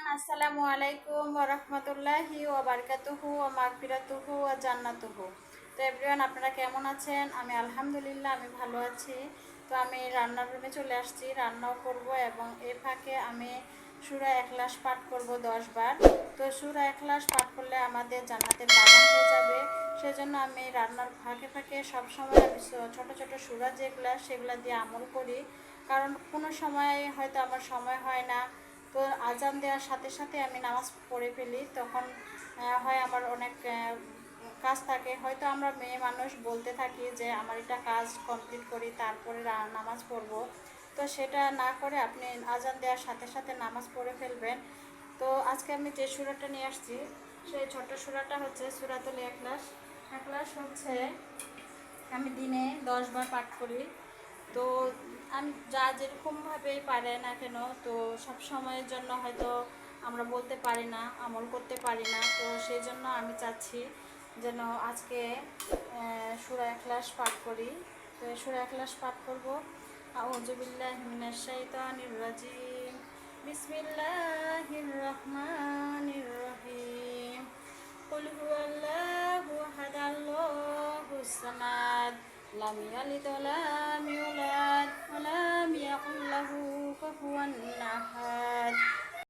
আসসালামু আলাইকুম ওয়া রাহমাতুল্লাহি ওয়া বারাকাতুহু ওয়া মাগফিরাতুহু ওয়া জান্নাতুহু। তো এভরিওয়ান, আপনারা কেমন আছেন? আমি আলহামদুলিল্লাহ আমি ভালো আছি। তো আমি রান্নার রুমে চলে আসছি, রান্নাও করব এবং এর ফাঁকে আমি সূরা ইখলাস পাঠ করব 10 বার। তো সূরা ইখলাস পাঠ করলে আমাদের জান্নাতের বাগান হয়ে যাবে। সেজন্য আমি রান্নার ফাঁকে ফাঁকে সবসময় আমি ছোটো ছোটো সূরা সেগুলা দিয়ে আমল করি। কারণ কোনো সময় হয়তো আমার সময় হয় না, তো আজান দেওয়ার সাথে সাথে আমি নামাজ পড়ে ফেলি। তখন হয় আমার অনেক কাজ থাকে, হয়তো আমরা মেয়ে মানুষ বলতে থাকি যে আমার এটা কাজ কমপ্লিট করি তারপরে নামাজ পড়ব। তো সেটা না করে আপনি আজান দেওয়ার সাথে সাথে নামাজ পড়ে ফেলবেন। তো আজকে আমি যে সূরাটা নিয়ে আসছি সেই ছোট্ট সূরাটা হচ্ছে সূরাতুল ইখলাস। ইখলাস হচ্ছে আমি দিনে 10 বার পাঠ করি। তো আমি যা যেরকমভাবেই পারে না কেন, তো সব সময়ের জন্য হয়তো আমরা বলতে পারি না, আমল করতে পারি না। তো সেই জন্য আমি চাচ্ছি যেন আজকে সূরা ইখলাস পাঠ করি। তো সূরা ইখলাস পাঠ করব। আউযু বিল্লাহি মিনাশ শাইতানির রাজিম। বিসমিল্লাহির রহমানির রহিম। কুল হুয়াল্লাহু আহাদ আল্লাহুস সামাদ লাম ইয়ালিদ ওয়া লাম ইউলাদ ওয়া লাম ইয়াকুল লাহু কুফুয়ান আহাদ।